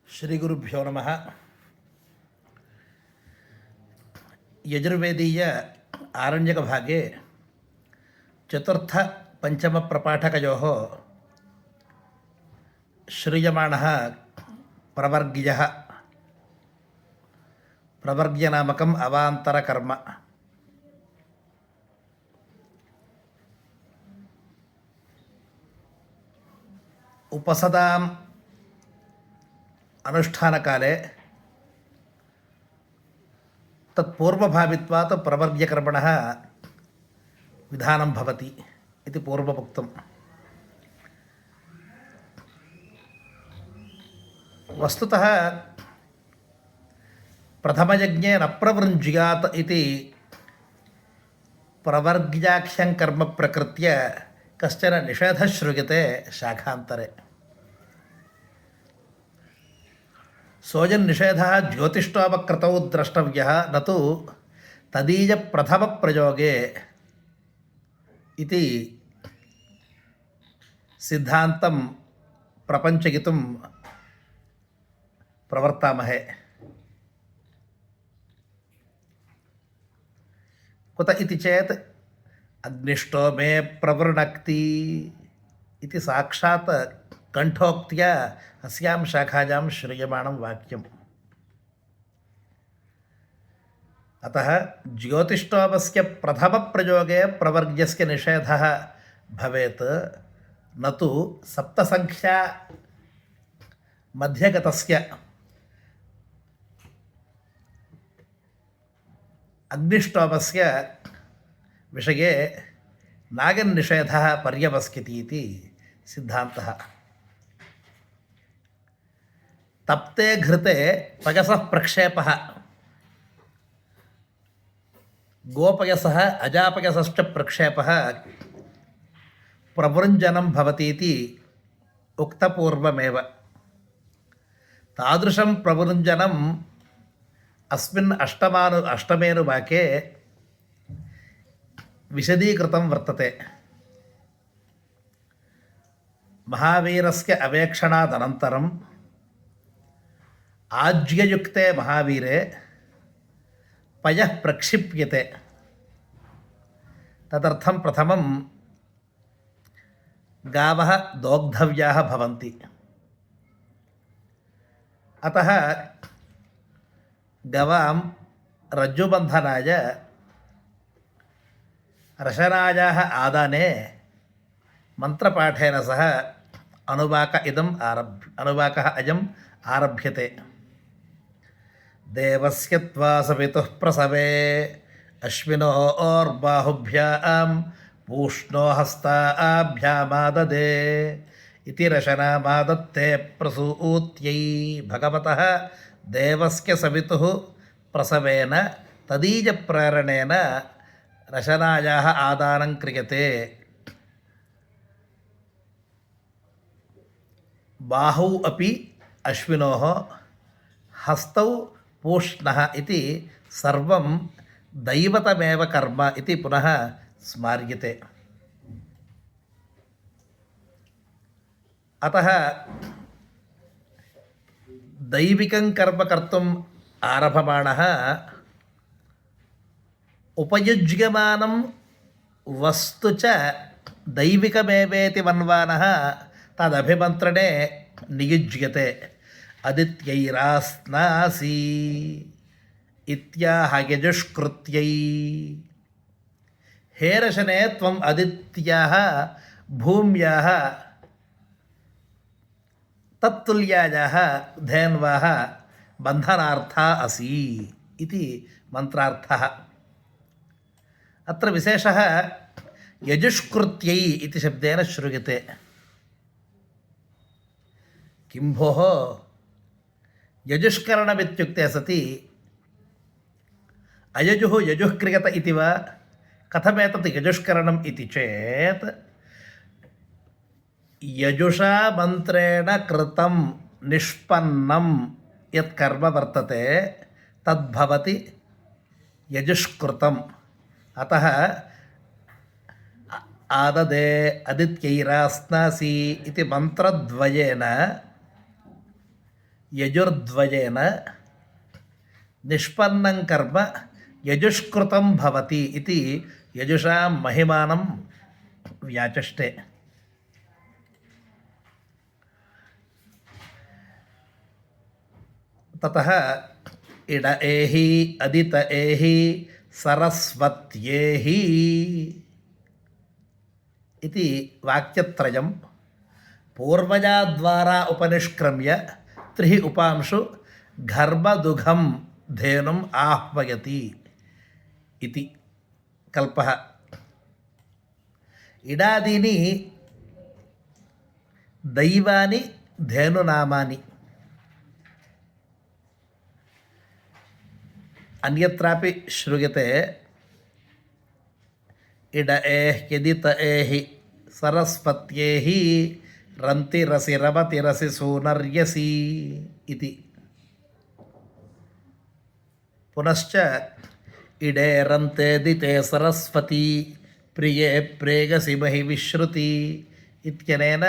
ಶ್ರೀಗುರುಭ್ಯೋ ನಮಃ. ಯಜುರ್ವೇದೀಯ ಆರಣ್ಯಕಭಾಗೆ ಚತುರ್ಥ ಪಂಚಮ ಪ್ರಪಾಠಕಯೋಃ ಶ್ರೀಯಮಾಣಃ ಪ್ರವರ್ಗ್ಯಃ ಪ್ರವರ್ಗ್ಯನಾಮಕಂ ಅವಾಂತರಕರ್ಮ. ಉಪಸದಾಂ ಅನುಷ್ಠಾನಕಾಲೆ ತತ್ಪೂರ್ವಭಾವಿತ್ವಾತ್ ಪ್ರವರ್ಗ್ಯಕರ್ಮಣಃ ವಿಧಾನಂ ಭವತಿ ಇತಿ ಪೂರ್ವಮುಕ್ತಂ. ವಸ್ತುತಃ ಪ್ರಥಮಯಜ್ಞೆ ನ ಪ್ರವೃಂಜ್ಯಾತ್ ಇತಿ ಪ್ರವರ್ಗ್ಯಾಖ್ಯಂ ಕರ್ಮ ಪ್ರಕೃತ್ಯ ಕಶ್ಚನ ನಿಷೇಧಃ ಶ್ರೂಯತೆ ಶಾಖಾಂತರೆ. ಸೋಜನ್ನಿಷೇಧಃ ಜ್ಯೋತಿಷ್ಠೋಪಕೃತೌ ದ್ರಷ್ಟವ್ಯಃ ನ ತು ತದೀಯ ಪ್ರಥಮ ಪ್ರಯೋಗೆ ಇತಿ ಸಿದ್ಧಾಂತಂ ಪ್ರಪಂಚಯಿತುಂ ಪ್ರವರ್ತಾಮಹೆ. ಕುತ ಇತಿ ಚೇತ್ ಅಗ್ನಿಷ್ಟೋ ಮೇ ಪ್ರವೃಣಕ್ತಿ ಇತಿ ಸಾಕ್ಷಾತ್ ಕಂಠೋಕ್ತಿಯ ಅಸ್ಯಾಂ ಶಾಖಾಯಾಂ ಶ್ರೂಯಮಾಣಂ ವಾಕ್ಯಂ. ಅತಃ ಜ್ಯೋತಿಷ್ಠೋಪಸ್ಯ ಪ್ರಥಮ ಪ್ರಯೋಗೆ ಪ್ರವರ್ಗ್ಯಸ್ಯ ನಿಷೇಧಃ ಭವೇತ್ ನ ತು ಸಪ್ತಸಂಖ್ಯಾ ಮಧ್ಯಗತಸ್ಯ ಅಗ್ನಿಷ್ಠೋಪಸ್ಯ ವಿಷये ನಾಗನ್ನಿಷೇಧಃ ಪರ್ಯವಸ್ಯತಿ ಇತಿ ಸಿದ್ಧಾಂತಃ. ತಪ್ತೆ ಘೃತೆ ಪಯಸಃ ಪ್ರಕ್ಷೇಪಃ ಗೋಪಯಸಃ ಅಜಾಪಯಸಶ್ಚ ಪ್ರಕ್ಷೇಪಃ ಪ್ರವೃಂಜನಂ ಭವತೀತಿ ಉಕ್ತಪೂರ್ವಮೇವ. ತಾದೃಶಂ ಪ್ರವೃಂಜನಂ ಅಸ್ಮಿನ್ ಅಷ್ಟಮೇನುವಾಕ್ಯೆ ವಿಶದೀಕೃತಂ ವರ್ತತೆ. ಮಹಾವೀರಸ್ಯ ಅವೇಕ್ಷಣಾದನಂತರಂ ಆಜ್ಯಯುಕ್ತೆ ಮಹಾವೀರೆ ಪಯಃ ಪ್ರಕ್ಷಿಪ್ಯತೆ. ತದರ್ಥಂ ಪ್ರಥಮಂ ಗಾವಃ ದೋಗ್ಧವ್ಯಾಃ ಭವಂತಿ. ಅತಃ ಗವಾಂ ರಜ್ಜುಬಂಧನಾಯ ರಶನಾಯಾಃ ಆದಾನೆ ಮಂತ್ರಪಾಠೇನ ಸಹ ಅನುವಾಕಃ ಅಯಂ ಆರಭ್ಯತೆ. ದೇವಸ್ಯ ತ್ವಾ ಸವಿತುಃ ಪ್ರಸವೇ ಅಶ್ವಿನೋರ್ಬಾಹುಭ್ಯಾಂ ಪೂಷ್ಣೋ ಹಸ್ತಾಭ್ಯಾಮಾದದೆ ಇತಿ ರಶನಾಮಾದತ್ತೆ ಪ್ರಸೂತ್ಯೈ ಭಗವತಃ ದೇವಸ್ಯ ಸವಿತುಃ ಪ್ರಸವೇನ ತದೀಯ ಪ್ರೇರಣೇನ ರಶನಾಯಾಃ ಆದಾನಂ ಕ್ರಿಯತೆ. ಬಾಹೌ ಅಪಿ ಅಶ್ವಿನೋಃ ಹಸ್ತೌ ಪೂಷ್ಣಃ ಇತಿ ಸರ್ವಂ ದೈವತಮೇವ ಕರ್ಮ ಇತಿ ಪುನಃ ಸ್ಮಾರ್ಯತೆ. ಅತಃ ದೈವಿಕಂ ಕರ್ಮ ಕರ್ತುಂ ಆರಭಮಾಣಃ ಉಪಯುಜ್ಯಮಾನಂ ವಸ್ತು ಚ ದೈವಿಕಮೇವೇತಿ ಮನ್ವಾನಃ ತದಭಿಮಂತ್ರಣೆ ನಿಯುಜ್ಯತೆ. ಅದಿತ್ಯೈರಾಸ್ನಾಸಿ ಇತ್ಯಾಹ ಯಜುಷ್ಕೃತ್ಯೈ. ಹೇ ರಶನೆ ತ್ವಂ ಅದಿತ್ಯಾಃ ಭೂಮ್ಯಾಃ ತತ್ತುಲ್ಯಾಯಾಃ ಧೇನ್ವಾಃ ಬಂಧನಾರ್ಥಾ ಅಸಿ ಇತಿ ಮಂತ್ರಾರ್ಥಃ. ಅತ್ರ ವಿಶೇಷಃ ಯಜುಷ್ಕೃತ್ಯೈ ಇತಿ ಶಬ್ದೇನ ಶ್ರೂಯತೆ. किं भोः यजुष्करणमित्युक्ते सति अयजुः यजुः क्रियत इति वा कथमेतत् यजुष्करणम् इति चेत् यजुषा मन्त्रेण कृतं निष्पन्नं यत् कर्म वर्तते तद्भवति यजुष्कृतम्. अतः आददे अदित्यैरास्नासि इति मन्त्रद्वयेन यजुर्द्वयेन निष्पन्नं कर्म यजुष्कृतं भवति इति यजुषां महिमानं व्याचष्टे। ततः इड एहि अदित एहि सरस्वत्येहि इति वाक्यत्रयं पूर्वजाद्वारा उपनिष्क्रम्य त्रिः उपांशु गर्भदुघं धेनुम् आह्वयति इति कल्पः। इडादीनि दैवानि धेनुनामानि। अन्यत्रापि श्रूयते इड एह् यदित एहि सरस्वत्येहि रन्तिरसि रवतिरसि सूनर्यसि इति। पुनश्च इडे रन्ते दिते सरस्वती प्रिये प्रेयसि महि विश्रुति इत्यनेन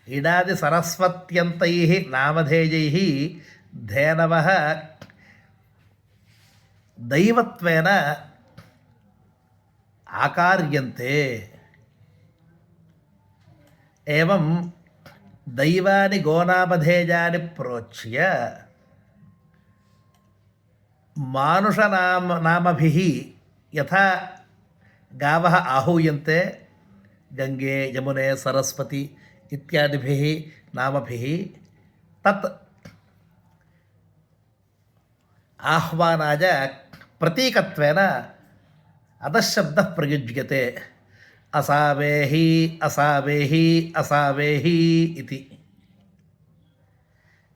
इडादि सरस्वत्यन्तैः नामधेयैः धेनवः दैवत्वेन आकार्यन्ते। एवं दैवानि गोनामधेयानि प्रोच्य मानुषनामभिः यथा गावः आहूयन्ते गंगे यमुने सरस्वती इत्यादिभिः नामभिः, तत् आह्वानाय प्रतीकत्वेन अधःशब्दः प्रयुज्यते। असावेहि असावेहि असावेहि इति।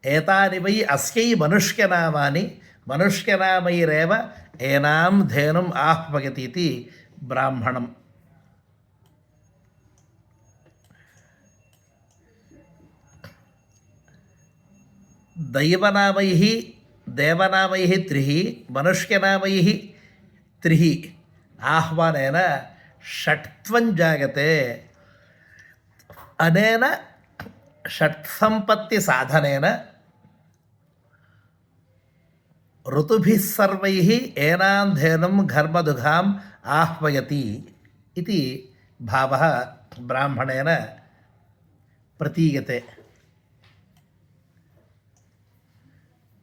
एतानि वै अस्यै मनुष्यनामानि, मनुष्यनामैरेव एनां धेनुम् आह्वयति इति ब्राह्मणम्। दैवनामैः देवनामैः त्रिः मनुष्यनामैः त्रिः आह्वानेन षट्त्वं जायते। अनेन षट्सम्पत्तिसाधनेन ऋतुभिः सर्वैः एनां धेनुं घर्मदुघाम् आह्वयति इति भावः ब्राह्मणेन प्रतीयते।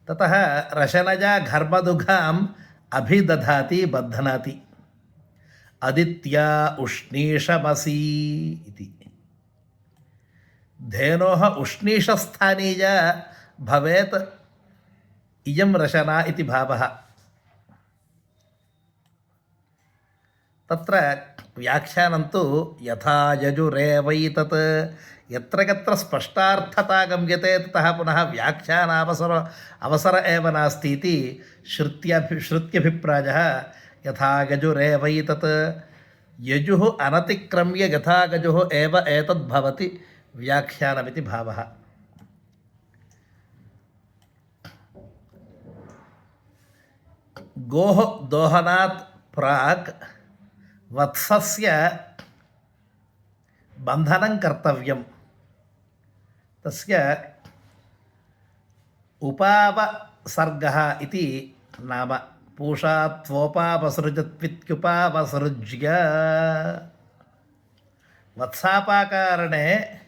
ततः रशनजा घर्मदुघाम् अभिदधाति बध्नाति। अदित्या उष्णीषमसि इति। धेनोः उष्णीषस्थानीया भवेत् इयं रशना इति भावः। तत्र व्याख्यानं तु यथा यजुरेवैतत्, यत्र यत्र स्पष्टार्थता गम्यते ततः पुनः व्याख्यानावसर एव नास्ति इति श्रुत्यभिप्रायः। यथा यजुरेवैतत्, यजुः अनतिक्रम्य यथा यजुः एव एतद्भवति व्याख्यानमिति भावः। गोः दोहनात् प्राक् वत्सस्य बन्धनं कर्तव्यं। तस्य उपावसर्गः इति नाम। पूषा त्वोपावसृजत्वित्युपावसृज्य। वत्सापाकारणे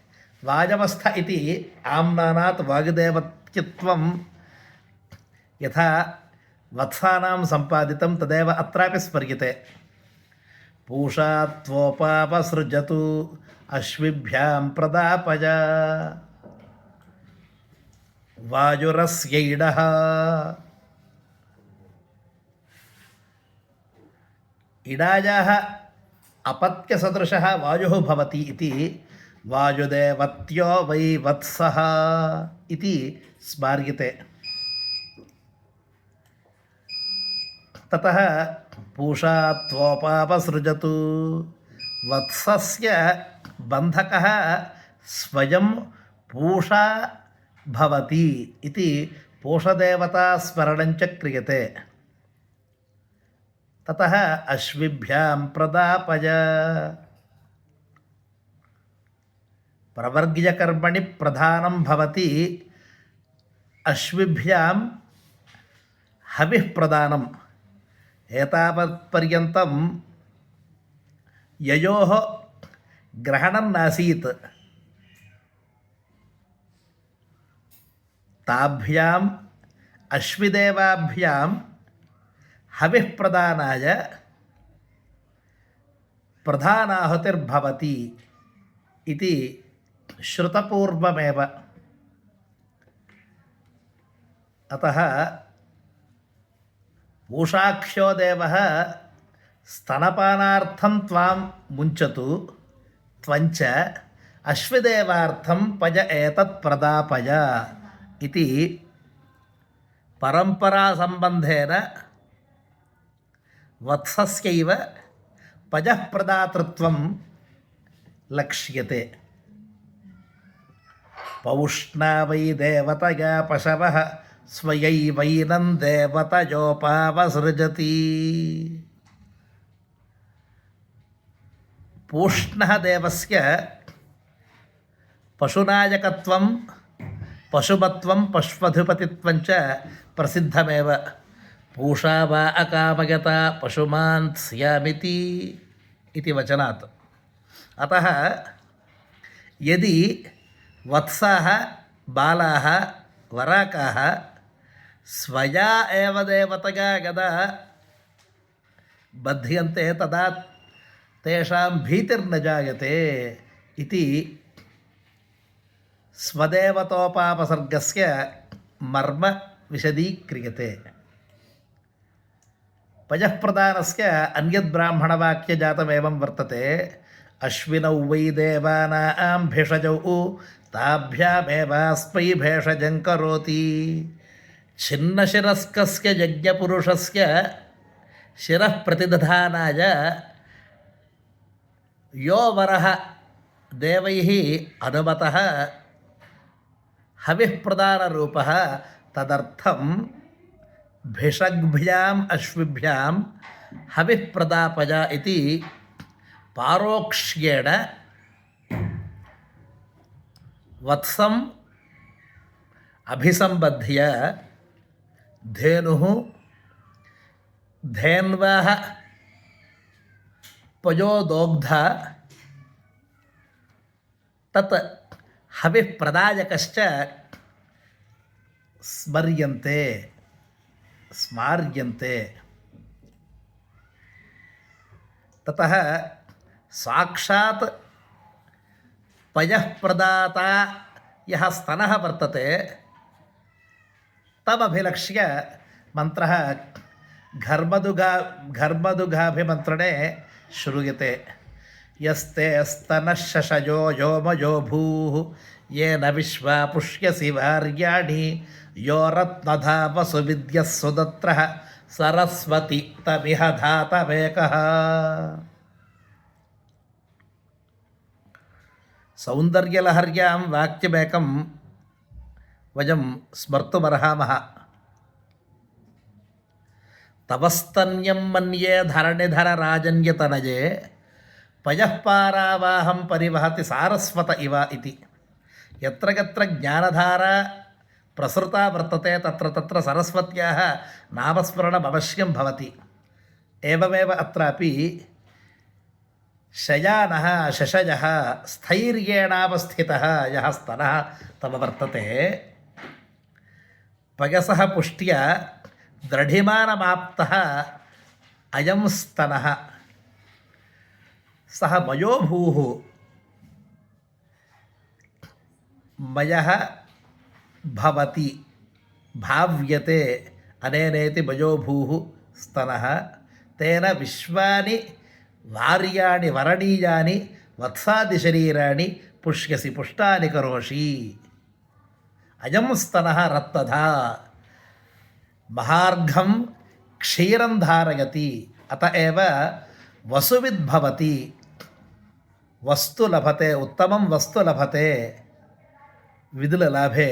वाजवस्थ इति आम्नानात् वायुदेवत्यत्वं यथा वत्सानां सम्पादितं तदेव अत्रापि स्मर्यते। पूषा त्वोपावसृजतु अश्विभ्यां प्रदापय वायुरस्यैडः। इडायाः अपत्यसदृशः वायुः भवति इति वायुदेवत्यो वै वत्सः इति स्मार्यते। ततः पूषा त्वोपावसृजतु, वत्सस्य बन्धकः स्वयं पूषा भवति इति पूषदेवतास्मरणञ्च क्रियते। ततः अश्विभ्यां प्रदापय। प्रवर्ग्यकर्मणि प्रधानं भवति అశ్విభ్యాం హవిః ప్రదానం ఏతావత్పర్యంతం యయోః గ్రహణం నాసీత్ తాభ్యాం అశ్విదేవాభ్యాం హవిః ప్రదానాయ ప్రధానాహుతిర్భవతి ఇది శ్రుతపూర్వమేవ. అతః పూషాఖ్యో దేవః స్తనపానార్థం త్వాం ముంచతు త్వంచ అశ్వదేవార్థం పజ ఏతత్ ప్రదాపయ ఇది పరంపరా సంబంధేన వత్సస్యైవ పజః ప్రదాతృత్వం లక్ష్యతే. పౌష్ణా వై దేవతయా పశవః స్వయైవైనం దేవతయోపావసృజతి. పూష్ణః దేవస్య పశునాయకత్వం పశుమత్వం పశ్వధిపతిత్వం చ ప్రసిద్ధమేవ. పూషా వా అకామయత పశుమాన్ స్యామితి ఇది వచనాత్. అతః యది వత్సాః బాలాః వరాకాः స్వయా ఏవ దేవతగా గదా బధ్యంతే తదా తేషాం భీతిర్న జాయతే ఇది స్వదేవతోపాపసర్గస్య మర్మ విశదీక్రియతే. పజః ప్రదానస్య అన్యద్బ్రాహ్మణవాక్యజాతమేవం వర్తతే. అశ్వినౌ వై దేవానాం భిషజౌ తాభ్యామేవాస్మై భేషజం కరోతి. ఛిన్నశిరస్కస్య యజ్ఞపురుషస్య శిరః ప్రతిదధానాయ యో వరః దేవైః అనుమతః హవిః ప్రదానరూపః తదర్థం భిషగ్భ్యాం అశ్విభ్యాం హవిః ప్రదాపయ ఇది పారోక్ష్యేణ వత్సం అభిసంబధ్య ధేనుః ధేన్వాః పయోదోగ్ధ తత్ హవిః ప్రదాయకశ్చ స్మార్యంతే. తతః సాక్షాత్ పయః ప్రదాత యః స్తనః వర్తతే తమభిలక్ష్య మంత్రः ఘర్మదుఘాభిమంత్రణే శ్రూయతే. యస్తే స్తనః శశయో యోమయో భూః येन विश्वा पुष्यसि वार्याणि यो रत्नधा वसुविद्यः सुदत्रः सरस्वती तमिह धातवेकः. सौन्दर्यलहर्यां वाक्यमेकं वयं स्मर्तुमर्हामः. तवस्तन्यं मन्ये धरणिधरराजन्यतनये पयः पारावाहं परिवहति सारस्वत इव इति. यत्र यत्र ज्ञानधारा प्रसृता वर्तते तत्र तत्र सरस्वत्याः नामस्मरणम् अवश्यं भवति. एवमेव अत्रापि शयानः शशयः स्थैर्येणावस्थितः यः स्तनः तव वर्तते पयसः पुष्ट्या दृढिमानमाप्तः अयं स्तनः सः मयोभूः मयः भवति भाव्यते अनेनेति मयोभूः स्तनः तेन विश्वानि वार्याणि वरणीयानि वत्सादिशरीराणि पुष्यसि पुष्टानि करोषि. अयं स्तनः रत्तधा महार्घं क्षीरं धारयति अत एव वसुविद्भवति. वस्तु लभते उत्तमं वस्तु लभते विदुललाभे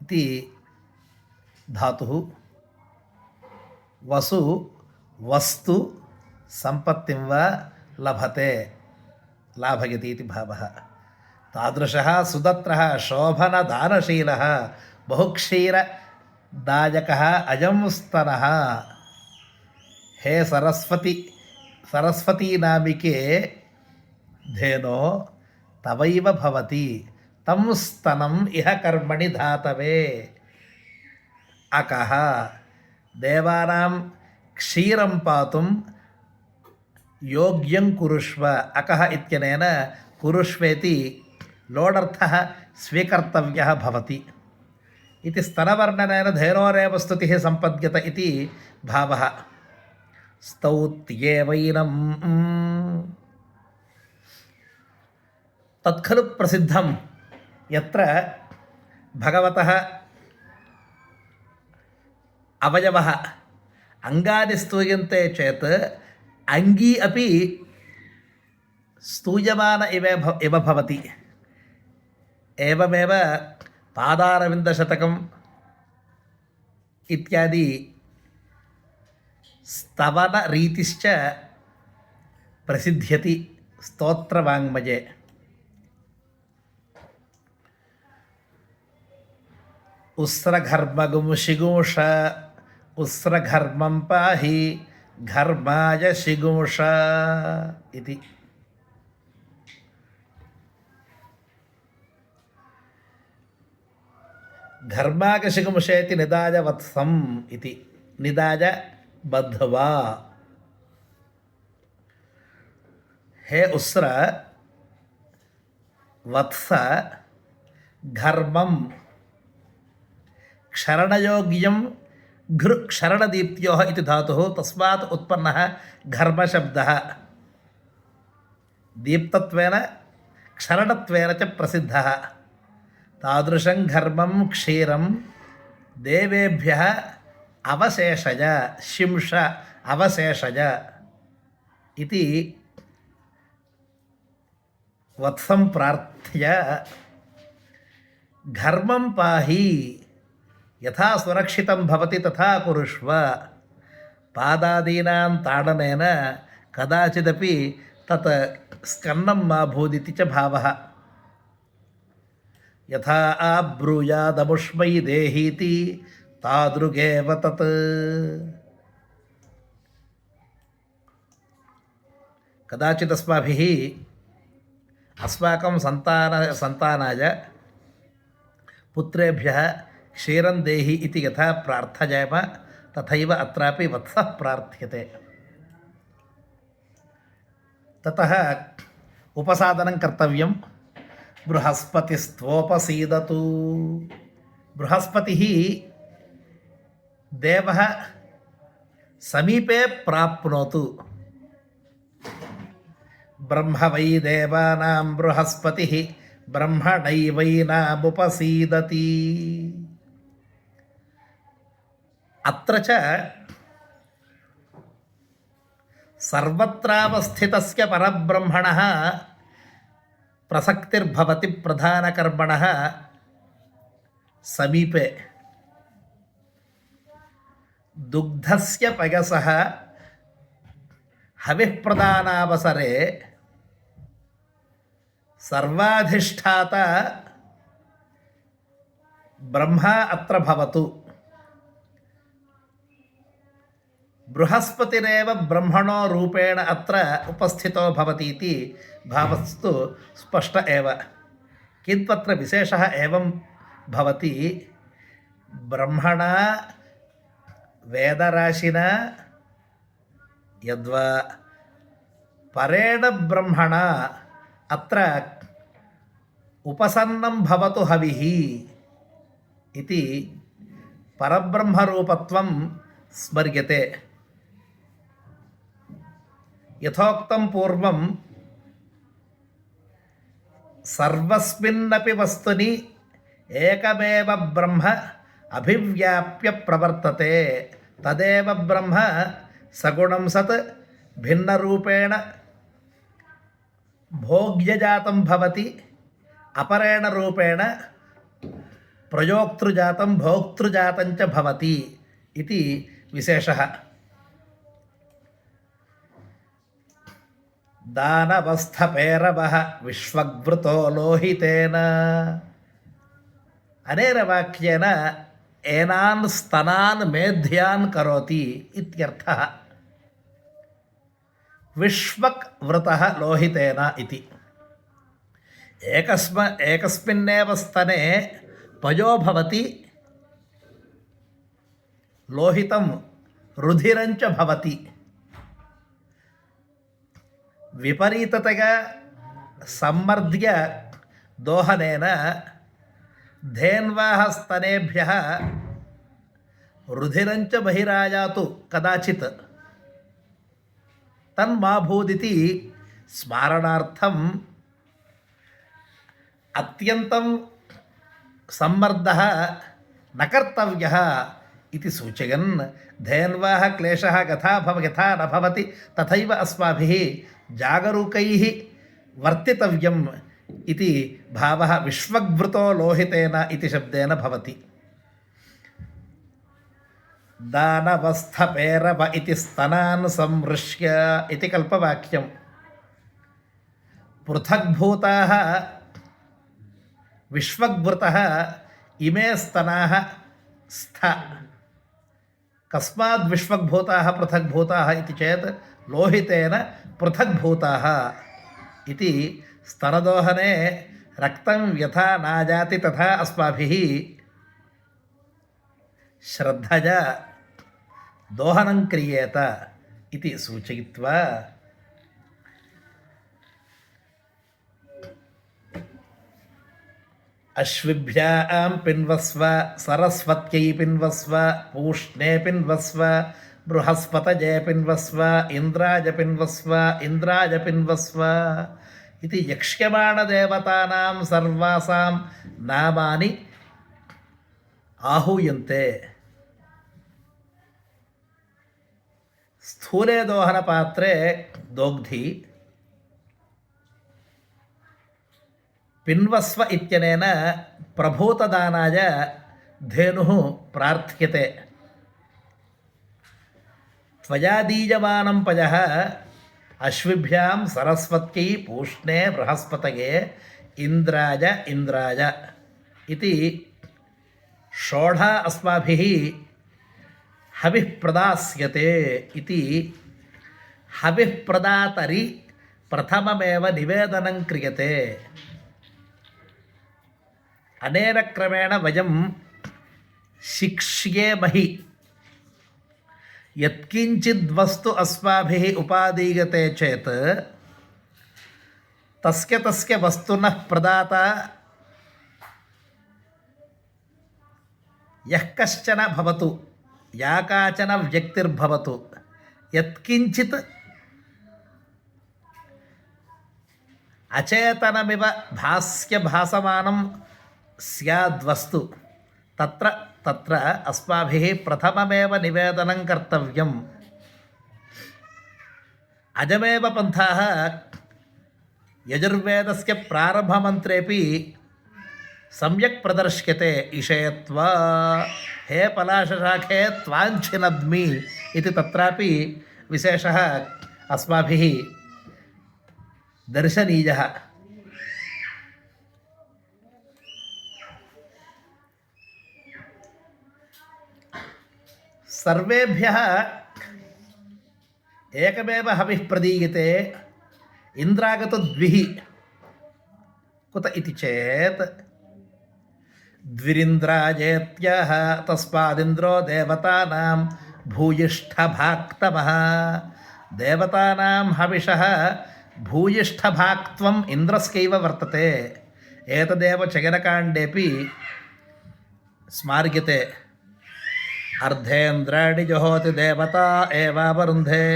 इति धातुः. वसु वस्तु संपत्तिं वा लभते लाभयति इति भावः. तादृशः सुदत्रः शोभनदानशीलः ಬಹುಕ್ಷೀರದಾಯಕಃ ಅಜಂ ಸ್ತನಃ. ಹೇ ಸರಸ್ವತಿ ನಾಮಿಕೆ ಧೇನೋ ತವೈವ ಭವತಿ ತಂ ಸ್ತನಂ ಇಹ ಕರ್ಮಣಿ ಧಾತವೇ. ಅಕಃ ದೇವಾನಾಂ ಕ್ಷೀರಂ ಪಾತುಂ ಯೋಗ್ಯಂ ಕುರುಷ್ವ. ಅಕಃ ಇತ್ಯನೇನ ಕುರುಷ್ವೇತಿ ಲೋಡರ್ಥಃ ಸ್ವೀಕರ್ತವ್ಯಃ ಭವತಿ ಇತಿ ಸ್ತನವರ್ಣನೇನ ಧೇನೋರೇವ ಸ್ತುತಿಃ ಸಂಪದ್ಯತ ಇತಿ ಭಾವಃ. ಸ್ತೌತ್ಯೇವೈನಂ ತತ್ಖಲು ಪ್ರಸಿದ್ಧಂ ಯತ್ರ ಭಗವತಃ ಅವಯವಃ ಅಂಗಾನಿ ಸ್ತೂಯಂತೆ ಚೇತ್ ಅಂಗೀ ಅಪಿ ಸ್ತೂಯಮಾನ ಇವ ಭವತಿ. ಏವಮೇವ ಪಾದಾರವಿಂದಶತಕಂ ಇತ್ಯಾದಿ ಸ್ತವನ ರೀತಿಶ್ಚ ಪ್ರಸಿದ್ಧ್ಯತಿ ಸ್ತೋತ್ರವಾङ्मये. ಉಸ್ರಘರ್ಮಗುಂ ಶಿಗೂಷ ಉಸ್ರಘರ್ಮಂ ಪಾಹಿ ಘರ್ಮಾಯ ಶಿಗೂಷ ಇತಿ. ಘರ್ಮಾಗ ಶಿಗುಂಷೇತಿ ನಿದಾಯ ವತ್ಸಂ ಇತಿ. ನಿದಾಯ ಬದ್ಧವಾ. ಹೇ ಉಸ್ರ ವತ್ಸ ಘರ್ಮಂ ಕ್ಷರಣಯೋಗ್ಯಂ ಘೃ ಕ್ಷರಣದೀಪ್ತ್ಯೋಃ ಇತಿ ಧಾತುಃ ತಸ್ಮಾತ್ ಉತ್ಪನ್ನಃ ಘರ್ಮಶಬ್ದಃ ದೀಪ್ತತ್ವೇನ ಕ್ಷರಣತ್ವೇನ ಚ ಪ್ರಸಿದ್ಧಃ. ತಾದೃಶಂ ಘರ್ಮಂ ಕ್ಷೀರಂ ದೇವೇಭ್ಯಃ ಅವಶೇಷಯ ಶಿಂಷ ಅವಶೇಷಯ ಇತಿ ವತ್ಸಂ ಪ್ರಾರ್ಥ್ಯ ಘರ್ಮಂ ಪಾಹಿ ಯಥಾ ಸುರಕ್ಷಿತಂ ಭವತಿ ತಥಾ ಕುರುಷ್ವ. ಪಾದಾದೀನಾಂ ತಾಡನೇನ ಕದಾಚಿದಪಿ ತತ್ ಸ್ಕನ್ನಂ ಮಾ ಭೂದಿತಿ ಚ ಭಾವಃ. ಯಥಾ ಆಬ್ರೂಯಾದಮುಷ್ಮೈ ದೇಹೀತಿ ತಾದೃಗೇವ ತತ್. ಕದಾಚಿದಸ್ಮಾಭಿಃ ಅಸ್ಮಾಕಂ ಸಂತಾನಾಯ ಪುತ್ರೇಭ್ಯಃ ಕ್ಷೀರಂ ದೇಹಿ ಇತಿ ಯಥಾ ಪ್ರಾರ್ಥಯಾಮ ತಥೈವ ಅತ್ರಾಪಿ ವತ್ಸಃ ಪ್ರಾರ್ಥ್ಯತೆ. ತತಃ ಉಪಸಾದನಂ ಕರ್ತವ್ಯಂ. ಬೃಹಸ್ಪತಿಸ್ತ್ವೋಪಸೀದತು. ಬೃಹಸ್ಪತಿಃ ದೇವಃ ಸಮೀಪೆ ಪ್ರಾಪ್ನೋತು. ಬ್ರಹ್ಮ ವೈ ದೇವಾನಾಂ ಬೃಹಸ್ಪತಿಃ ಬ್ರಹ್ಮಣೈವೈನಾಮುಪಸೀದತಿ. ಅತ್ರ ಚ ಸರ್ವತ್ರಾವಸ್ಥಿತಸ್ಯ ಪರಬ್ರಹ್ಮಣಃ ಪ್ರಸಕ್ತಿರ್ಭವತಿ ಪ್ರಧಾನಕರ್ಮಣಃ ಸಮೀಪೆ. ದುಗ್ಧಸ್ಯ ಪಯಸಃ ಹವಿಃ ಪ್ರದಾನಾವಸರೆ ಸರ್ವಾಧಿಷ್ಠಾತ ಬ್ರಹ್ಮ ಅತ್ರ ಭವತು. ಬೃಹಸ್ಪತಿರೇವ ಬ್ರಹ್ಮಣೋ ರೂಪೇಣ ಅತ್ರ ಉಪಸ್ಥಿತೋ ಭವತಿ ಇತಿ ಭಾವಸ್ತು ಸ್ಪಷ್ಟ ಏವ. ಕಿಂತ್ವತ್ರ ವಿಶೇಷಃ ಏವಂ ಭವತಿ. ಬ್ರಹ್ಮಣ ವೇದರಾಶಿನ ಯದ್ವಾ ಪರೇಣ ಬ್ರಹ್ಮಣ ಅತ್ರ ಉಪಸನ್ನಂ ಭವತು ಹವಿಃ ಇತಿ ಪರಬ್ರಹ್ಮರೂಪತ್ವಂ ಸ್ಮರ್ಯತೆ. ಯಥೋಕ್ತಂ ಪೂರ್ವಂ ಸರ್ವಸ್ಮಿನ್ನಪಿ ವಸ್ತುನಿ ಏಕಮೇವ ಬ್ರಹ್ಮ ಅಭಿವ್ಯಾಪ್ಯ ಪ್ರವರ್ತತೆ. ತದೇವ ಬ್ರಹ್ಮ ಸಗುಣಂ ಸತ್ ಭಿನ್ನರೂಪೇಣ ಭೋಗ್ಯಜಾತಂ ಭವತಿ. ಅಪರೇಣ ರೂಪೇಣ ಪ್ರಯೋಕ್ತೃಜಾತಂ ಭೋಕ್ತೃಜಾತಂಚ ಭವತಿ ಇತಿ ವಿಶೇಷಃ. ದಾನವಸ್ಥಪೇರವಃ ವಿಶ್ವಗ್ವೃತೋ ಲೋಹಿತೇನ. अनेन वाक्येन एनान् स्तनान् मेध्यान् करोति इत्यर्थः। विष्वक् वृतः लोहितेन इति। एकस्मिन्नेव स्तने पयो भवति, लोहितं रुधिरञ्च भवति। विपरीततया सम्मर्द्य दोहनेन धेन्वाः स्तनेभ्यः रुधिरञ्च बहिरायातु कदाचित्, तन्मा भूदिति स्मारणार्थम् अत्यन्तं सम्मर्दः न कर्तव्यः इति सूचयन्, धेन्वाः क्लेशः यथा न भवति तथैव अस्माभिः जागरूकैः वर्तितव्यम् इति भावः विश्वग्वृतो लोहितेन इति शब्देन भवति। दानवस्थपेरव इति स्तनान् संमृश्य इति कल्पवाक्यं। पृथग्भूताः विश्वग्वृतः इमे स्तनाः स्थ। कस्माद् विश्वग्भूताः पृथग्भूताः इति चेत् लोहितेन पृथग्भूताः इति। स्तनदोहने रक्तं यथा नाजाति तथा अस्माभिः श्रद्धया दोहनं क्रियेत इति सूचयित्वा अश्विभ्यां पिन्वस्व सरस्वत्यै पिन्वस्व पूष्णे पिन्वस्व बृहस्पतये पिन्वस्व इंद्राय पिन्वस्व इंद्राय पिन्वस्व इति यक्ष्यमाणदेवतानां सर्वासां नामानि आहूयन्ते। स्थूले दोहनपात्रे दोग्धि, पिन्वस्व इत्यनेन प्रभूतदानाय धेनुः प्रार्थ्यते। त्वया दीयमानं पयः अश्विभ्यां सरस्वत्यै पूष्णे बृहस्पतये इंद्राय इंद्राय इति षोडा अस्माभिः हविः प्रदास्यते इति। हविः प्रदातरि प्रथममेव निवेदनं क्रियते। अनेन क्रमेण वयं शिक्ष्येमहि। यत्किंचित् वस्तु अस्माभिः उपादीयते चेत् तस्य वस्तुनः प्रदाता यः कश्चन भवतु, या काचन व्यक्तिर्भवतु, यत्किंचित् अचेतनमिव भासमानं स्याद्वस्तु तत्र अस्माभिः प्रथममेव निवेदनं कर्तव्यम्। अजमेव पन्थाः यजुर्वेदस्य प्रारम्भमन्त्रेपि सम्यक् प्रदर्श्यते। इषयत्वा हे पलाशशाखे त्वाञ्छिनद्मि इति तत्रापि विशेषः अस्माभिः दर्शनीयः। सर्वेभ्यः एकमेव हविः प्रदीयते। इन्द्रागतो द्विः कुत इति चेत् द्विरिन्द्राजेत्यः तस्मादिन्द्रो देवतानां भूयिष्ठभाक्तमः। देवतानां हविषः भूयिष्ठभाक्त्वम् इन्द्रस्यैव वर्तते। एतदेव चयनकाण्डेपि स्मार्यते। अर्धेन्द्राणि जुहोति देवता एवावरुन्धे।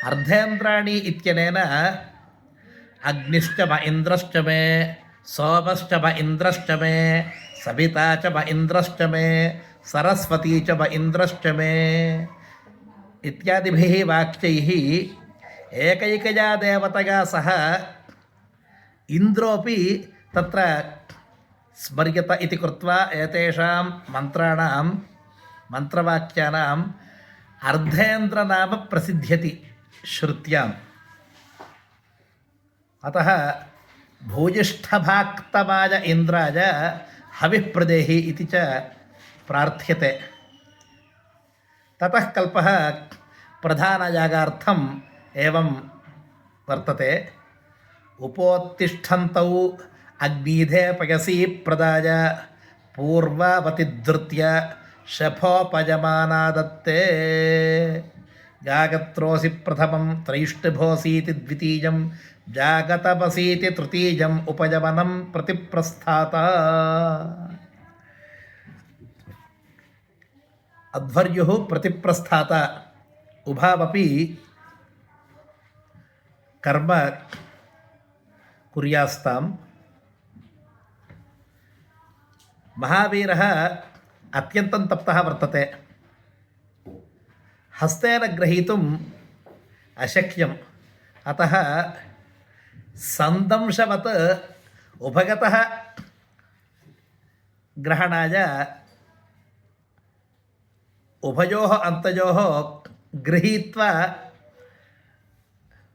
अर्धेन्द्राणि इत्यनेन अग्निश्च व इन्द्रश्च मे, सोमश्च व इन्द्रश्च मे, सविता च व इन्द्रश्च मे, सरस्वती च व इन्द्रश्च मे इत्यादिभिः वाक्यैः एकैकया देवतया सह इन्द्रोऽपि तत्र स्मर्यत इति कृत्वा एतेषां मन्त्रवाक्यानाम् अर्धेन्द्रनाम प्रसिद्ध्यति श्रुत्याम्। अतः भूयिष्ठभाक्तमाय इन्द्राय हविः प्रदेहि इति च प्रार्थ्यते। ततः कल्पः प्रधानयागार्थम् एवं वर्तते। उपोत्तिष्ठन्तौ अग्नीधे पयसी प्रदाय पूर्वावतिधृत्य शफोपयमाना दत्ते। जागत्रोऽसि प्रथमं त्रैष्टभोऽसीति द्वितीयं जागतपसीति तृतीयम् उपयमनं प्रतिप्रस्थाता। अध्वर्युः प्रतिप्रस्थाता उभावपि कर्म कुर्यास्ताम्। महावीरः अत्यन्तं तप्तः वर्तते। हस्तेन ग्रहीतुम् अशक्यम्। अतः सन्दंशवत् उभयतः ग्रहणाय उभयोः अन्तयोः गृहीत्वा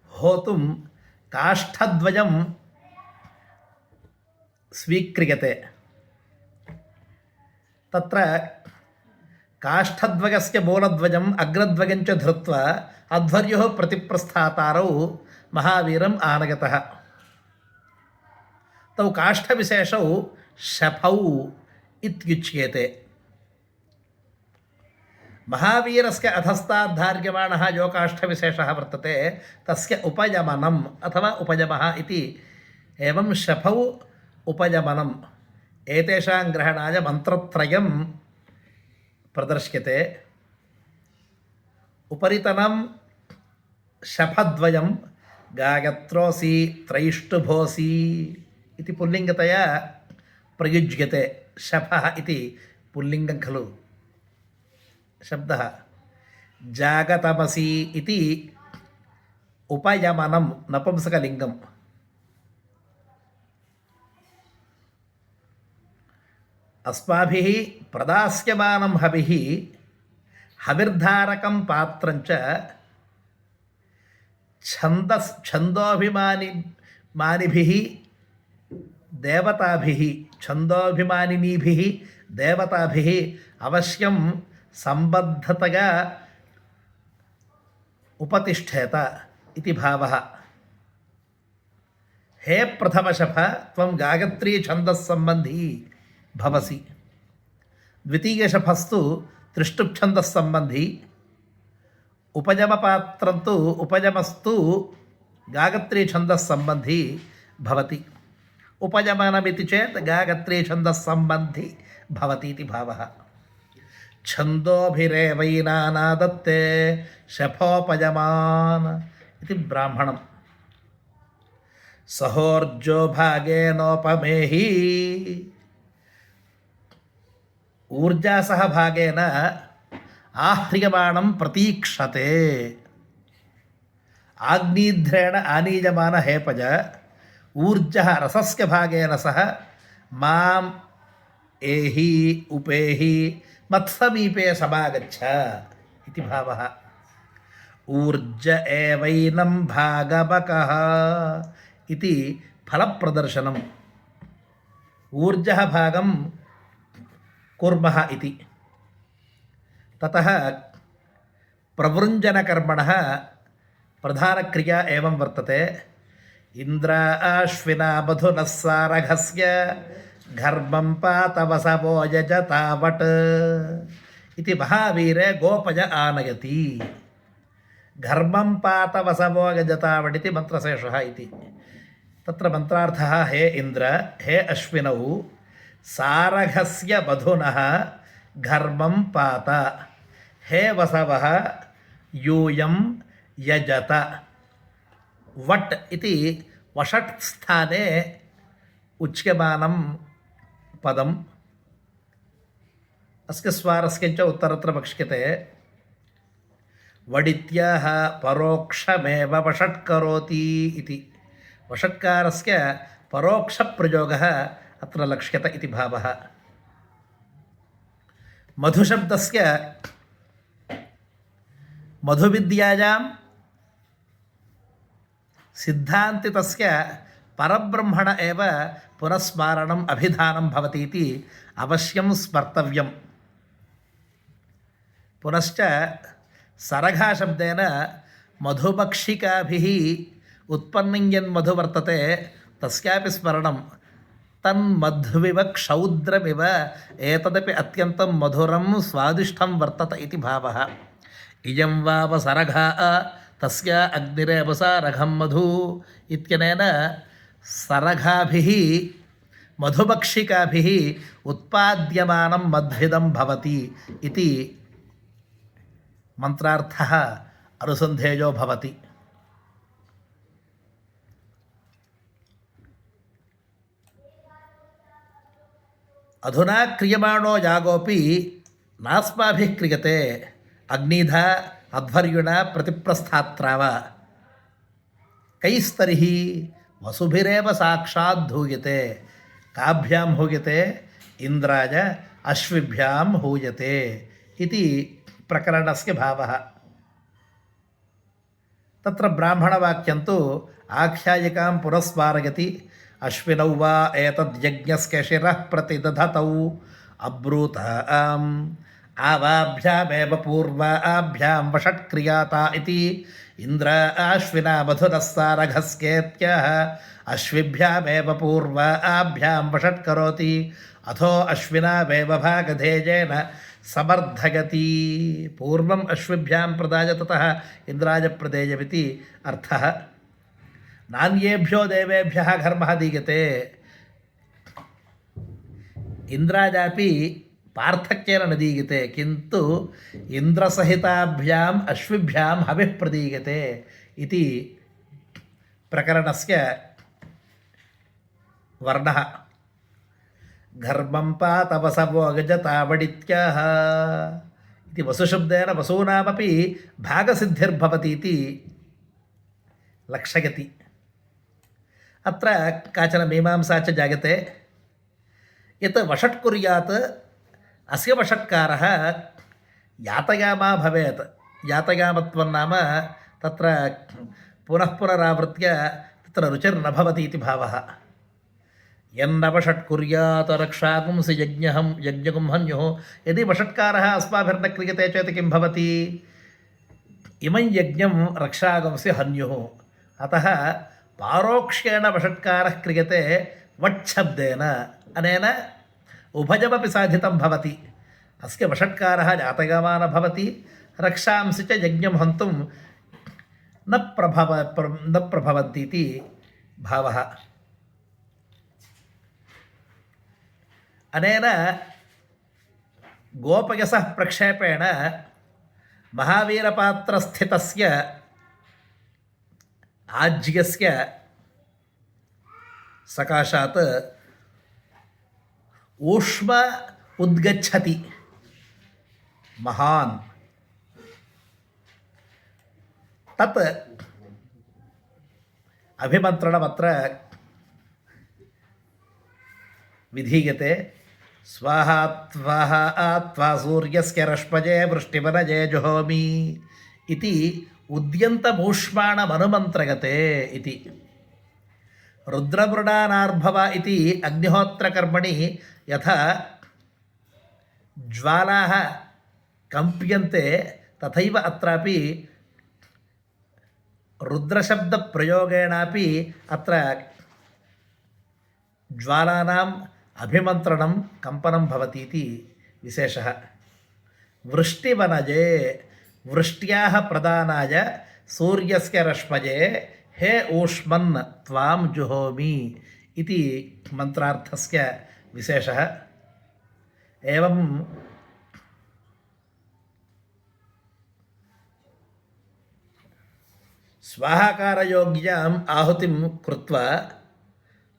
होतुं काष्ठद्वयं स्वीक्रियते। तत्र काष्ठद्वयस्य मूलद्वयम् अग्रद्वयं च धृत्वा अध्वर्युः प्रतिप्रस्थातारौ महावीरम् आनयतः। तौ काष्ठविशेषौ शफौ इत्युच्येते। महावीरस्य अधस्तात् धार्यमाणः यो काष्ठविशेषः वर्तते तस्य उपयमनम् अथवा उपयमः इति एवं शफौ उपयमनम् एतेषां ग्रहणाय मन्त्रत्रयं प्रदर्श्यते। उपरितनं शफद्वयं गायत्रोऽसि त्रैष्टुभोऽसि इति पुल्लिङ्गतया प्रयुज्यते। शफः इति पुल्लिङ्गं खलु शब्दः। जागतमसि इति उपयमनं नपुंसकलिङ्गम्। अस्माभिः प्रदास्यमानं हविः हविर्धारकं पात्रञ्च छन्दोभिमानिभिः देवताभिः छन्दोभिमानिनीभिः देवताभिः अवश्यं सम्बद्धतया उपतिष्ठेत इति भावः। हे प्रथमशफ त्वं गायत्री छन्दस्सम्बन्धी भवसि। द्वितीयशफस्तु त्रिष्टुप्छन्दस्सम्बन्धी। उपयमपात्रन्तु उपयमस्तु गायत्री छन्दस्सम्बन्धी भवति। उपयमनमिति चेत् गायत्री छन्दस्सम्बन्धी भवति इति भावः। छन्दोभिरेवैनानादत्ते शफोपयमान् इति ब्राह्मणम्। सहोर्जो भागेनोपमेहि ऊर्जा सह भागेन आह्रियमाणं प्रतीक्षते। आग्नीध्रेण आनीयमान हेपज ऊर्जः रसस्य भागेन सह माम् एहि उपेहि मत्समीपे समागच्छ इति भावः। ऊर्ज एवैनं भागवकः इति फलप्रदर्शनम्। ऊर्जः भागं कुर्मः इति। ततः प्रवृञ्जनकर्मणः प्रधानक्रिया एवं वर्तते। इन्द्राश्विना मधुनः सारघस्य घर्मं पातवसवो यजतावट् इति महावीरे गोपय आनयति। घर्मं पातवसवो यजतावट् इति मन्त्रशेषः इति। तत्र मन्त्रार्थः हे इन्द्र हे अश्विनौ सारघस्य मधुनः घर्मं पात हे वसवः यूयं यजत। वट् इति वषट् स्थाने उच्यमानं पदम्। अस्य स्वारस्य च उत्तरत्र वक्ष्यते। वडित्याः परोक्षमेव वषट्करोति इति। वषट्कारस्य परोक्षप्रयोगः अत्र लक्ष्यत इति भावः। मधुशब्दस्य मधुविद्यायां सिद्धान्तितस्य परब्रह्मण एव पुनस्मारणम् अभिधानं भवति इति अवश्यं स्मर्तव्यम्। पुनश्च सरघाशब्देन मधुभक्षिकाभिः उत्पन्नं यन्मधु वर्तते तस्यापि स्मरणं तन्मध्विव क्षौद्रमिव एतदपि अत्यन्तं मधुरं स्वादिष्टं वर्तत इति भावः। इयं वाव सरघा तस्य अग्निरेव सारघं मधु इत्यनेन सरघाभिः मधुभक्षिकाभिः उत्पाद्यमानं मध्विदं भवति इति मंत्रार्थः अनुसन्धेयो भवति। अधुना क्रियमाणो यागोपि नास्माभिः क्रियते अग्निधा अध्वर्युणा प्रतिप्रस्थात्राव कैस्तर्हि वसुभिरेव साक्षात् धूयते काभ्यां हूयते इंद्राय अश्विभ्यां हूयते इति प्रकरणस्य भावः। तत्र ब्राह्मणवाक्यं तु आख्यायिकां पुरस्मारयति। अश्विनौ वा एतद्यज्ञस्य शिरः प्रतिदधतौ अब्रूताम् आवाभ्यामेव पूर्वाभ्यां वषट्क्रियाता इति इंद्र अश्विना मधुरः सारघस्येत्यः अश्विभ्यामेव पूर्वाभ्यां वषट्करोति अथो अश्विनावेव भागधेयेन समर्थयति। पूर्वम् अश्विभ्यां प्रदाय ततः इंद्राय प्रदेयमिति अर्थः। नान्येभ्यो देवेभ्यः घर्मः दीयते। इंद्राजापि पार्थक्येन न दीयते किन्तु इंद्रसहिताभ्याम् अश्विभ्यां हविः प्रदीयते इति प्रकरणस्य वर्णः। घर्मं पातवसवो गजतावडित्याः इति वसुशब्देन वसूनामपि भागसिद्धिर्भवति इति लक्षयति। अत्र काचन मीमांसा च जायते। यत् वषट् कुर्यात् अस्य वषट्कारः यातयामा भवेत्। यातयामत्वं नाम तत्र पुनः पुनरावृत्य तत्र रुचिर्न भवति इति भावः। यन्नवषट् कुर्यात् रक्षागुंसि यज्ञगुं हन्युः। यदि वषट्कारः अस्माभिर्न क्रियते चेत् किं भवति? इमं यज्ञं रक्षागुंसि हन्युः। अतः पारोक्ष्येण वषट्कारः क्रियते वट्शब्देन। अनेन उभयमपि साधितं भवति। अस्य वषट्कारः जातयामा न भवति, रक्षांसि च यज्ञं हन्तुं न प्रभवन्ति इति भावः। अनेन गोपयसः प्रक्षेपेण महावीरपात्रस्थितस्य आज्यस्य सकाशात् ऊष्म उद्गच्छति महान्। तत् अभिमन्त्रणमत्र विधीयते। स्वाहा त्वाहा त्वा सूर्यस्य रश्मजे वृष्टिवनजे जुहोमि इति उद्यन्तमूष्माणमनुमन्त्रयते इति। रुद्रमृडानार्भव इति अग्निहोत्रकर्मणि यथा ज्वालाः कम्प्यन्ते तथैव अत्रापि रुद्रशब्दप्रयोगेणापि अत्र ज्वालानाम् अभिमन्त्रणं कम्पनं भवति इति विशेषः। वृष्टिवनजे वृष्ट्याः प्रदानाय सूर्यस्य रश्मजे हे ऊष्मन् त्वां जुहोमि इति मंत्रार्थस्य विशेषः। एवं स्वाहाकारयोग्याम् आहुतिं कृत्वा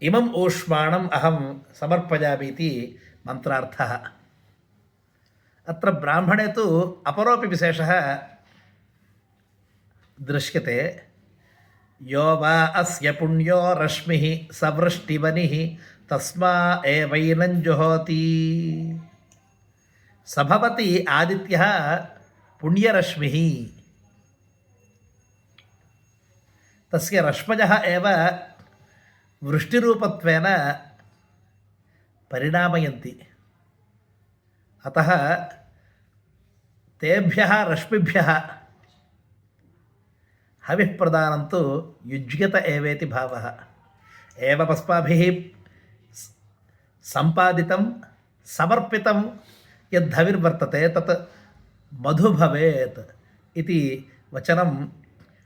इमम् ऊष्माणम् अहं समर्पयामि इति मंत्रार्थः। अत्र ब्राह्मणे तु अपरोपि विशेषः दृश्यते। यो वा अस्य पुण्यो रश्मिः सवृष्टिवनिः तस्मा एवैनं जुहोति। स भवति आदित्यः पुण्यरश्मिः। तस्य रश्मयः एव वृष्टिरूपत्वेन परिणामयन्ति। अतः तेभ्यः रश्मिभ्यः हविः प्रदानं तु युज्यत एवेति भावः। एवमस्माभिः सम्पादितं समर्पितं यद्धविर्वर्तते तत् मधु भवेत् इति वचनम्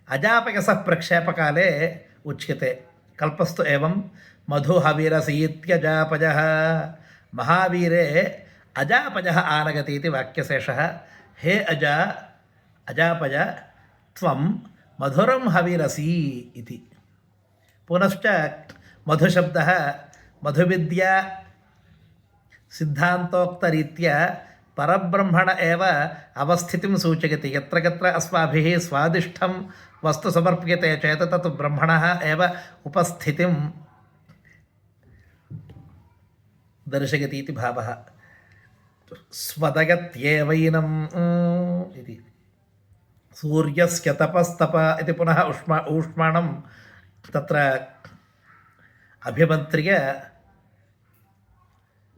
अजापयसः प्रक्षेपकाले उच्यते। कल्पस्तु एवं मधुहविरसीत्यजापजः महावीरे अजापजः आनगति इति वाक्यशेषः। हे अजापज त्वं मधुरं हविरसी इति। पुनश्च मधुशब्दः मधुविद्या सिद्धान्तोक्तरीत्या परब्रह्मण एव अवस्थितिं सूचयति। यत्र यत्र अस्माभिः स्वादिष्टं वस्तु समर्प्यते चेत् तत् ब्रह्मणः एव उपस्थितिं दर्शयति इति भावः। स्वदगत्येवैनम् इति। सूर्यस्य तपस्तप इति पुनः ऊष्माणं तत्र अभिमन्त्र्य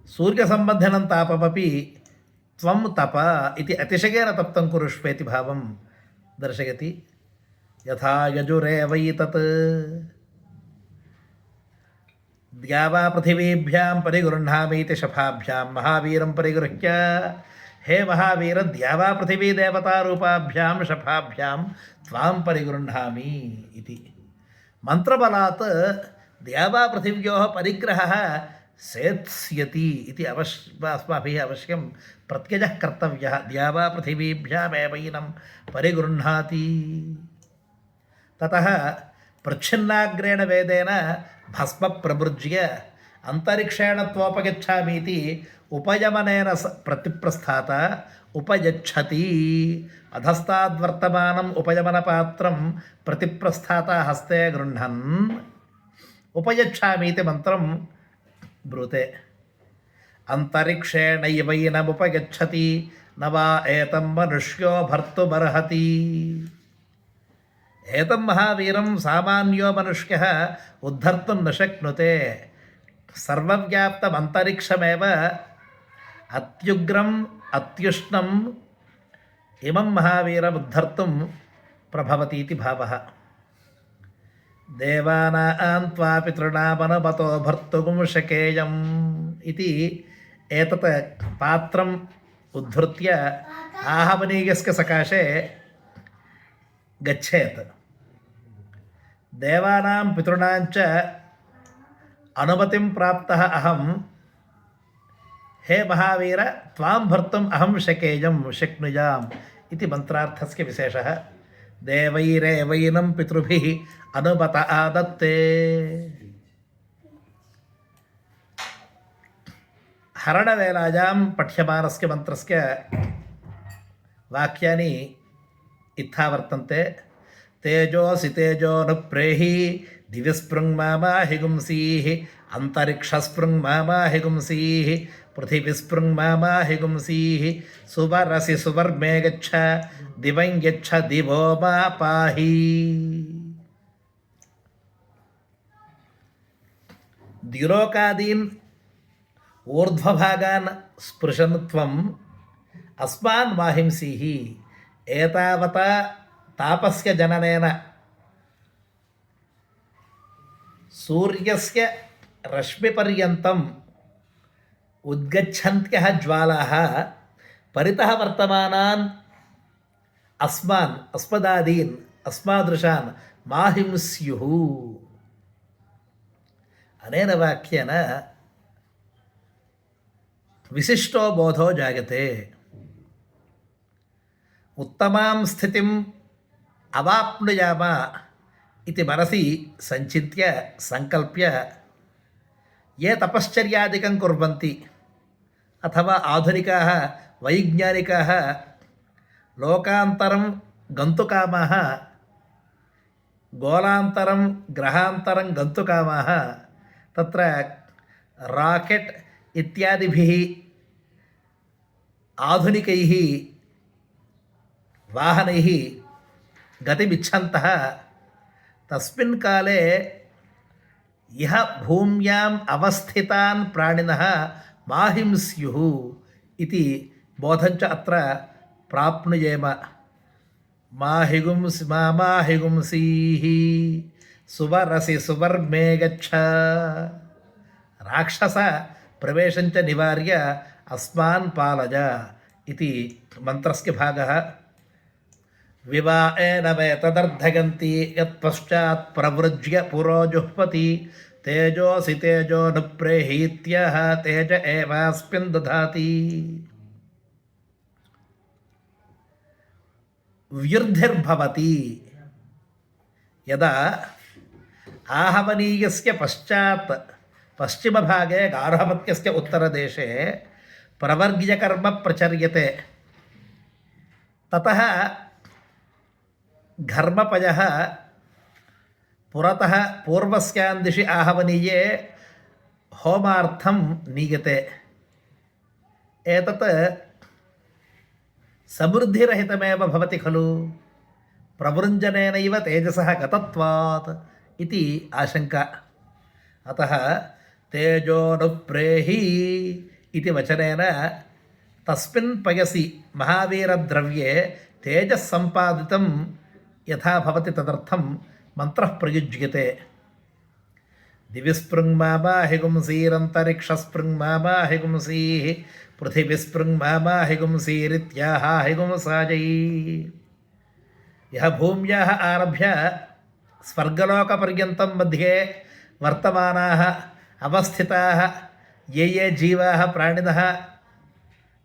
सूर्यसम्बन्धिनं तापमपि त्वं तप इति अतिशयेन तप्तं कुरुष्वेति भावं दर्शयति। यथा यजुरेवैतत् द्यावा पृथिवीभ्यां परिगृह्णामीति शफाभ्यां महावीरं परिगृह्य हे महावीर द्यावा पृथिवी देवतारूपाभ्यां शफाभ्यां त्वां परिगृह्णामि इति। मन्त्रबलात् द्यावा पृथिव्योः परिग्रहः सेत्स्यति इति अस्माभिः अवश्यं प्रत्ययः कर्तव्यः। द्यावा पृथिवीभ्यामेवैनं परिगृह्णाति। ततः प्रच्छिन्नाग्रेण वेदेन भस्म प्रभृज्य अंतरिक्षेण त्वोपगच्छामीति उपयमनेन प्रतिप्रस्थात उपयच्छति। अधस्ताद्वर्तमानम् उपयमनपात्रं प्रतिप्रस्थात हस्ते गृह्णन् उपयच्छामीति मन्त्रं ब्रूते। अंतरिक्षेणैवैनमुपगच्छति न वा एतं मनुष्यो भर्तुमर्हति। एतं महावीरं सामान्यो मनुष्यः उद्धर्तुं न शक्नुते। सर्वव्याप्तम् अन्तरिक्षमेव अत्युग्रम् अत्युष्णम् इमं महावीरम् उद्धर्तुं प्रभवति इति भावः। देवानां त्वा पितॄणामनुमतो भर्तुं शकेयम् इति एतत् पात्रम् उद्धृत्य आहवनीयस्य सकाशे गच्छेत्। देवानां पितॄणां च अनुमतिं प्राप्तः अहं हे महावीर त्वां भर्तुम् अहं शकेयं शक्नुयाम् इति मन्त्रार्थस्य विशेषः। देवैरेवैनं पितृभिः अनुमत आदत्ते। हरणवेलायां पठ्यमानस्य मन्त्रस्य वाक्यानि इत्था वर्तन्ते। तेजोऽसि तेजोऽनुप्रेहि दिविस्पृङ्मामाहिगुंसीः अन्तरिक्षस्पृङ्मामाहिगुंसीः पृथिविस्पृङ्मामाहिगुंसीः सुवरसि सुवर्मे गच्छ दिवं गच्छ दिवो मा पाहि। द्युलोकादीन् ऊर्ध्वभागान् स्पृशन् त्वम् अस्मान् माहिंसीः। एतावता तापस्य जननेन सूर्यस्य रश्मिपर्यन्तम् उद्गच्छन्त्यः ज्वालाः परितः वर्तमानान् अस्मदादीन् अस्मादृशान् माहिंस्युः। अनेन वाक्येन विशिष्टो बोधो जायते। उत्तमां स्थितिम् अवाप्नुयाम इति मनसि संचिन्त्य संकल्प्य ये तपश्चर्यादिकं कुर्वन्ति अथवा आधुनिकाः वैज्ञानिकाः लोकान्तरं गन्तुकामाः गोलान्तरं ग्रहान्तरं गन्तुकामाः तत्र राकेट् इत्यादिभिः आधुनिकैः वाहनैः गतिमिच्छन्तः तस्मिन् काले ఇహ భూమ్యాం అवस्थितान् ప్రాణినः మా హింస్యుః ఇది బోధంచ అత్ర ప్రాప్నుయేమ. మాహిగుంసీః సువరసి సువర్మే గచ్చ. రాక్షస ప్రవేశంచ నివార్య అస్మాన్ పాలయ ఇది మంత్రస్య భాగः. వివాహేన వేతదర్ధగంతి యత్పశ్చాత్ ప్రవృజ్య పురో జుహ్వతి తేజోసి తేజోను ప్రేహీత్యః తేజ ఏవాస్మిన్ దధాతి. వ్యుర్ధిర్భవతి యదా आहवनीयस्य पश्चात् पश्चिमभागे गार्हपत्यस्य उत्तरदेशे प्रवर्ग्यकर्म प्रचर्यते. ततः घर्मपयः पुरतः पूर्वस्यां दिशि आहवनीये होमार्थं नीयते. एतत् समृद्धिरहितमेव भवति खलु, प्रवृञ्जनेनैव तेजसः गतत्वात् इति आशंका. अतः तेजोनुप्रेहि इति वचनेन तस्मिन् पयसि महावीरद्रव्ये तेजः सम्पादितं यथा भवति तदर्थं मन्त्रः प्रयुज्यते. दिविस्पृङ्मामाहिगुंसीरन्तरिक्षस्पृङ्मामाहिगुंसीः पृथिविस्पृङ्मामाहिगुंसीरित्याहाहिगुंसाजै. यः भूम्याः आरभ्य स्वर्गलोकपर्यन्तं मध्ये वर्तमानाः अवस्थिताः ये ये जीवाः प्राणिनः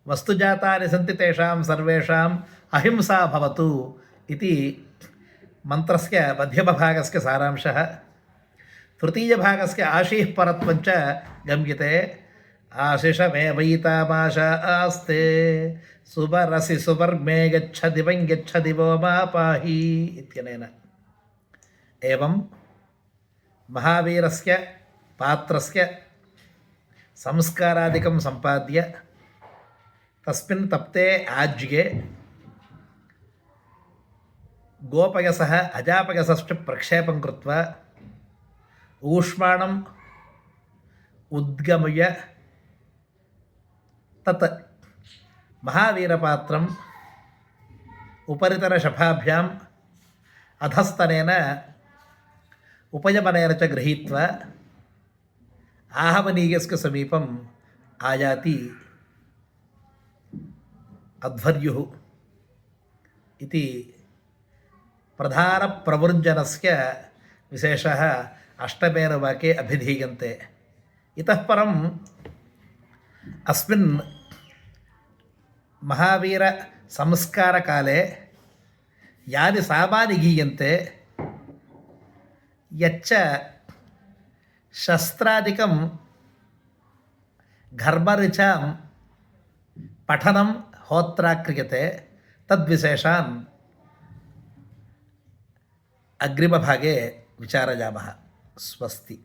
वस्तुजातानि सन्ति तेषां सर्वेषाम् अहिंसा भवतु इति मन्त्रस्य मध्यमभागस्य सारांशः. तृतीयभागस्य आशीः परत्वञ्च गम्यते. आशिषमेवैतामाशा आस्ते सुवरसि सुवर्मे गच्छ दिवं गच्छ दिवो मा पाहि इत्यनेन. एवं महावीरस्य पात्रस्य संस्कारादिकं सम्पाद्य तस्मिन् तप्ते आज्ये गोपयसः अजापयसश्च प्रक्षेपं कृत्वा ऊष्माणम् उद्गमय तत् महावीरपात्रम् उपरितनशफाभ्याम् अधस्तनेन उपयमनेन च गृहीत्वा आहवनीयस्य समीपम् आयाति अध्वर्युः इति प्रधानप्रवृञ्जनस्य विशेषः अष्टमेन वाक्ये अभिधीयन्ते. इतः परम् अस्मिन् महावीरसंस्कारकाले यानि सामानि गीयन्ते यच्च शस्त्रादिकं घर्मऋचां पठनं होत्रा क्रियते तद्विशेषान् अग्रिमभागे विचारयामः. स्वस्ति.